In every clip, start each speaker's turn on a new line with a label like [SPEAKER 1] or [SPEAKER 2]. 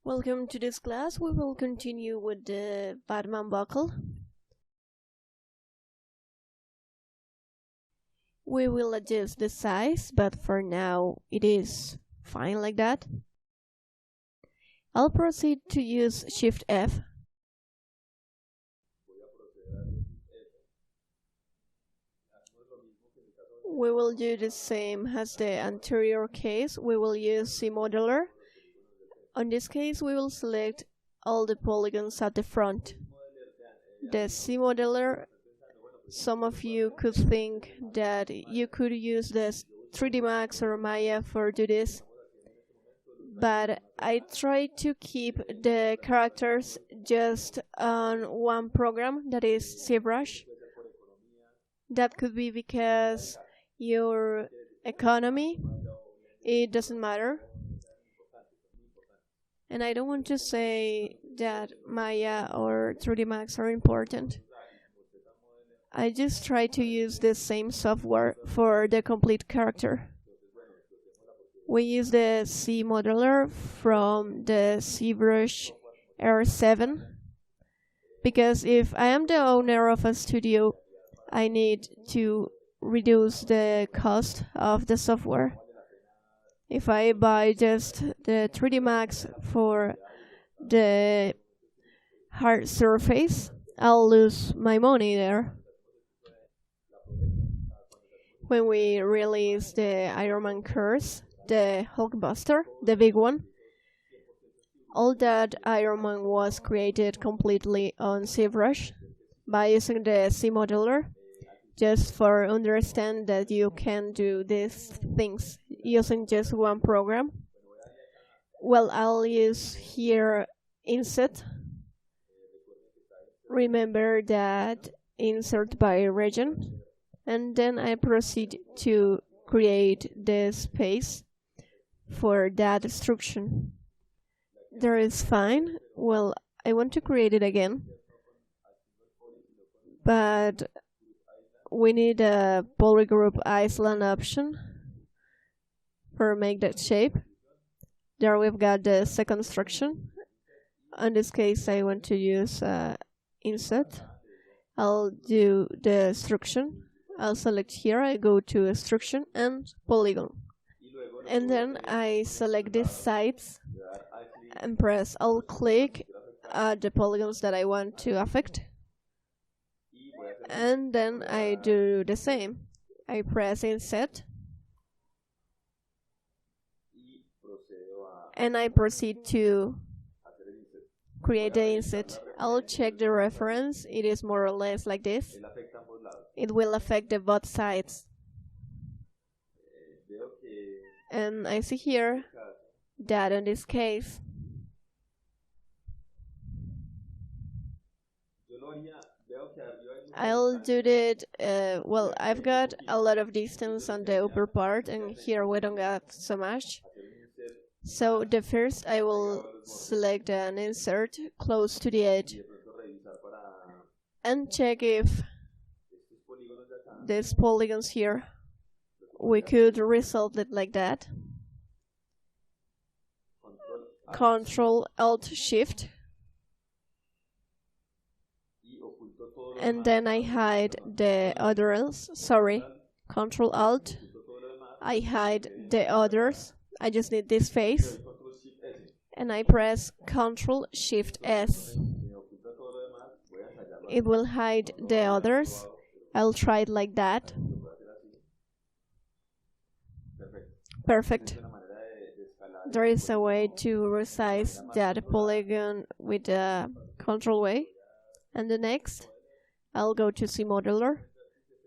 [SPEAKER 1] Welcome to this class. We will continue with the Batman buckle. We will adjust the size, but for now it is fine like that. I'll proceed to use Shift F. We will do the same as the anterior case. We will use C-Modeler. In this case, we will select all the polygons at the front. The C-Modeler, some of you could think that you could use this 3D Max or Maya for do this, but I try to keep the characters just on one program, that is ZBrush. That could be because your economy, it doesn't matter. And I don't want to say that Maya or 3D Max are important. I just try to use the same software for the complete character. We use the C-Modeler from the ZBrush R7 because if I am the owner of a studio, I need to reduce the cost of the software. If I buy just the 3D Max for the hard surface, I'll lose my money there. When we release the Iron Man Curse, the Hulkbuster, the big one, all that Iron Man was created completely on ZBrush by using the C-Modeler, just for understand that you can do these things using just one program. Well, I'll use here Inset. Remember that insert by region. And then I proceed to create the space for that destruction. There is fine. Well, I want to create it again, but we need a polygroup island option for make that shape. There we've got the second instruction. In this case, I want to use Inset. I'll do the instruction. I'll select here, I go to Extrusion and Polygon. And then I select these sides and press Alt-click at the polygons that I want to affect. And then I do the same. I press Inset. And I proceed to create the inset. I'll check the reference. It is more or less like this. It will affect the both sides. And I see here that in this case, I'll do it, well, I've got a lot of distance on the upper part, and here we don't got so much. So the first I will select an insert close to the edge and check if these polygons here, we could resolve it like that. Control Alt Shift. And then I hide the others. Sorry. Control Alt. I hide the others. I just need this face. And I press Control Shift S. It will hide the others. I'll try it like that. Perfect. There is a way to resize that polygon with the control way. And the next, I'll go to C-Modeler,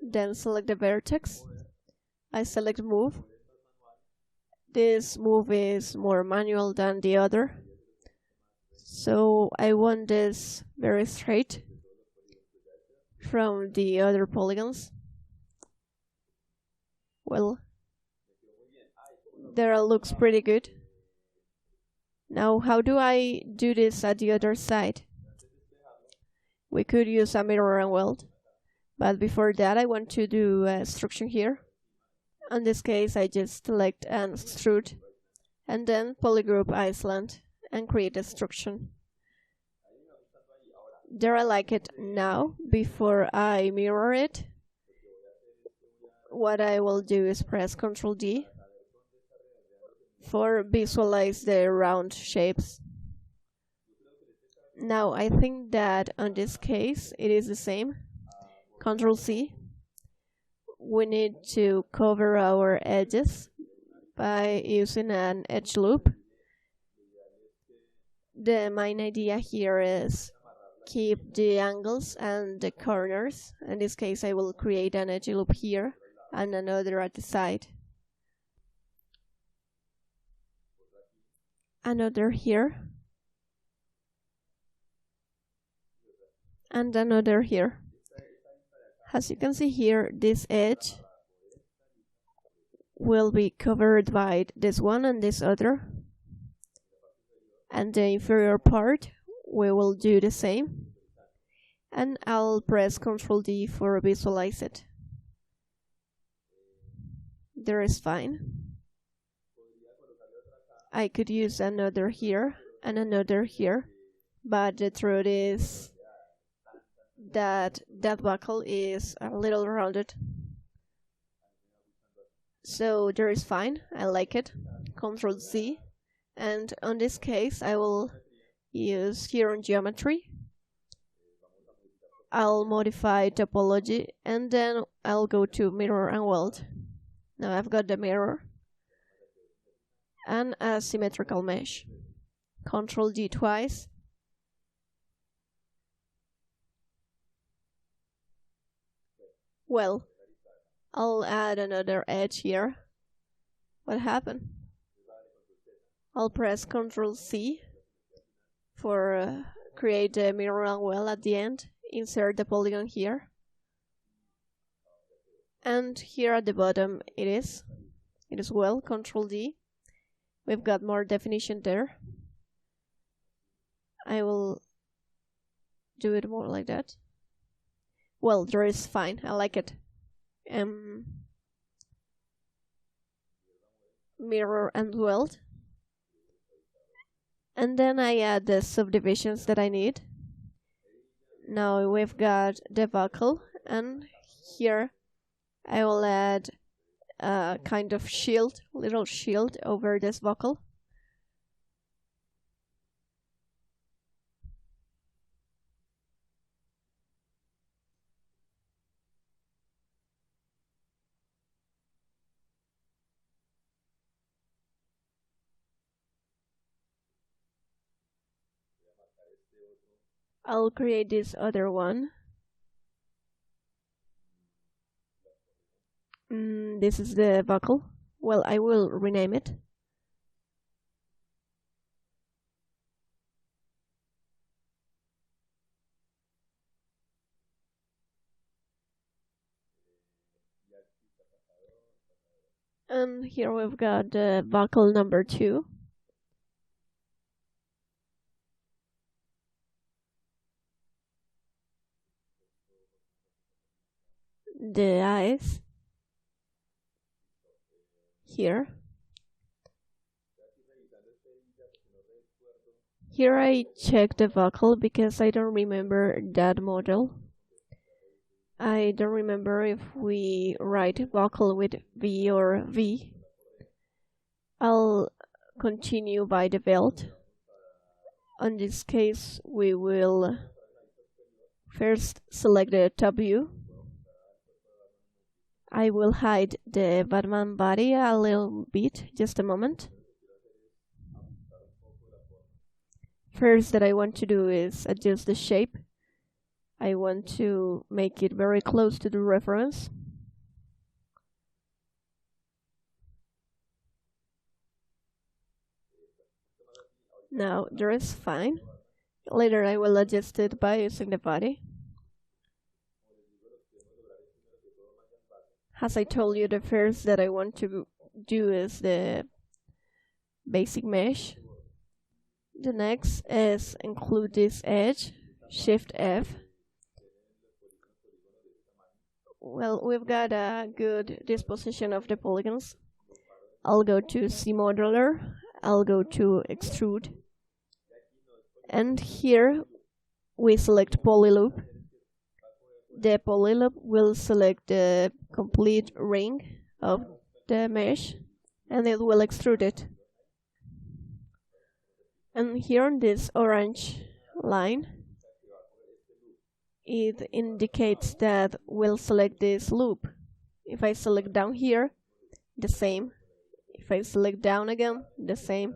[SPEAKER 1] then select the vertex. I select Move. This move is more manual than the other. So I want this very straight from the other polygons. Well, there looks pretty good. Now, how do I do this at the other side? We could use a mirror and weld, but before that I want to do a extrusion here. In this case, I just select and extrude, and then polygroup island, and create destruction. There I like it now. Before I mirror it, what I will do is press Ctrl D for visualize the round shapes. Now I think that on this case it is the same. Ctrl C. We need to cover our edges by using an edge loop. The main idea here is keep the angles and the corners. In this case I will create an edge loop here and another at the side. Another here. And another here. As you can see here, this edge will be covered by this one and this other. And the inferior part, we will do the same. And I'll press Ctrl D for visualize it. There is fine. I could use another here and another here, but the truth is that buckle is a little rounded. So there is fine, I like it. Ctrl Z, and on this case I will use here on geometry. I'll modify topology and then I'll go to mirror and weld. Now I've got the mirror and a symmetrical mesh. Ctrl G twice. Well, I'll add another edge here. What happened? I'll press Ctrl C for create the mirror and weld at the end. Insert the polygon here. And here at the bottom it is well. Ctrl D. We've got more definition there. I will do it more like that. Well, there is fine. I like it. Mirror and weld. And then I add the subdivisions that I need. Now we've got the buckle, and here I will add a kind of shield, little shield over this buckle. I'll create this other one. This is the buckle. Well, I will rename it. And here we've got the buckle number 2. The eyes here. Here I check the buckle because I don't remember that model. I don't remember if we write buckle with V or V. I'll continue by the belt. In this case, we will first select the top view. I will hide the Batman body a little bit, just a moment. First that I want to do is adjust the shape. I want to make it very close to the reference. Now, there is fine. Later I will adjust it by using the body. As I told you, the first that I want to do is the basic mesh. The next is include this edge, Shift F. Well, we've got a good disposition of the polygons. I'll go to C Modeler, I'll go to Extrude, And here we select polyloop. The polyloop will select the complete ring of the mesh, and it will extrude it. And here on this orange line, it indicates that we'll select this loop. If I select down here, the same. If I select down again, the same.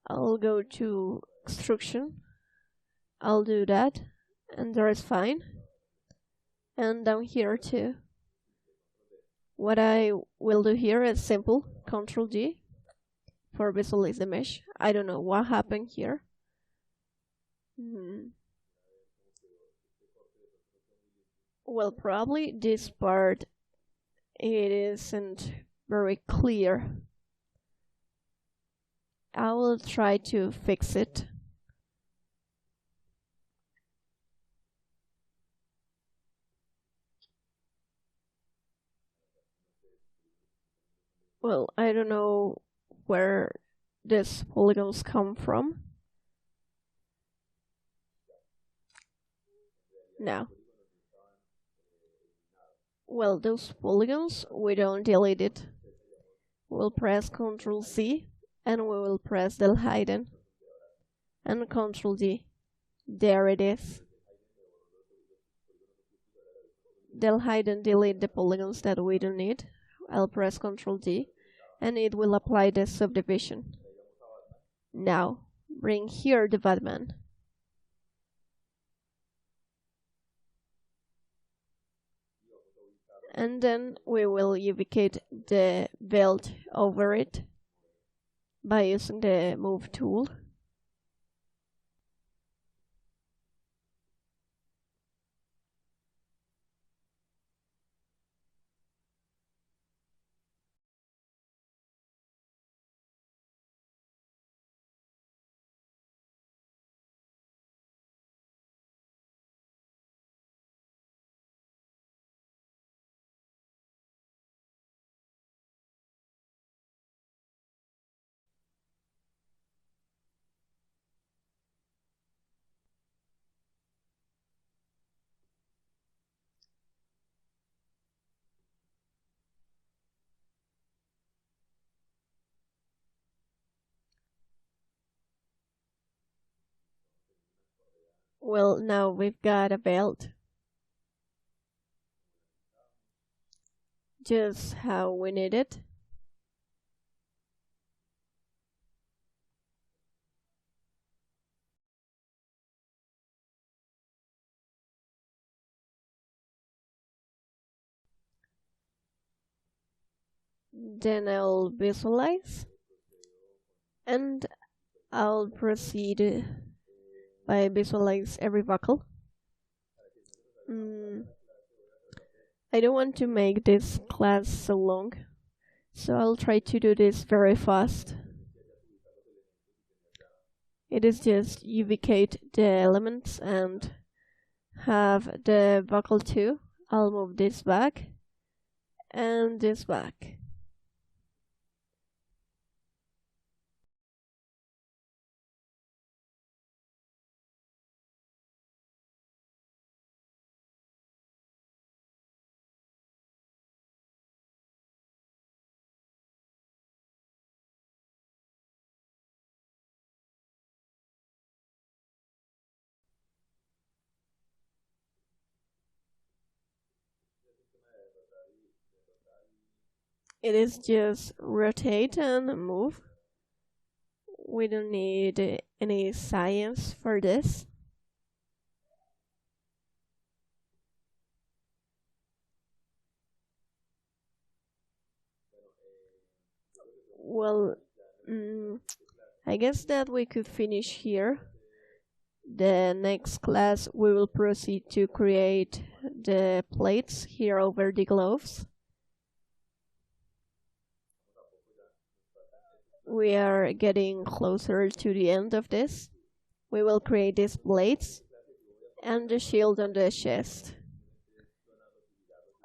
[SPEAKER 1] I'll go to extrusion. I'll do that, and there is fine. And down here too. What I will do here is simple, Ctrl G for visualize the mesh. I don't know what happened here. Well, probably this part, it isn't very clear. I will try to fix it. Well, I don't know where these polygons come from. Now, well, those polygons, we don't delete it. We'll press Ctrl C and we will press del hidden and Ctrl D. There it is. Del hidden delete the polygons that we don't need. I'll press Ctrl D and it will apply the subdivision. Now, bring here the Batman. And then we will ubicate the belt over it by using the move tool. Well, now we've got a belt. Just how we need it. Then I'll visualize and I'll proceed by visualize every buckle. I don't want to make this class so long, so I'll try to do this very fast. It is just ubicate the elements and have the buckle too. I'll move this back and this back. It is just rotate and move. We don't need any science for this. Well, I guess that we could finish here. The next class we will proceed to create the plates here over the gloves. We are getting closer to the end of this. We will create these plates and the shield on the chest.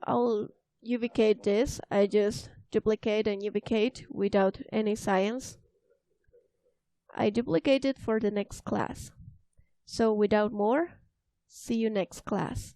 [SPEAKER 1] I'll ubicate this. I just duplicate and ubicate without any science. I duplicate it for the next class. So without more, see you next class.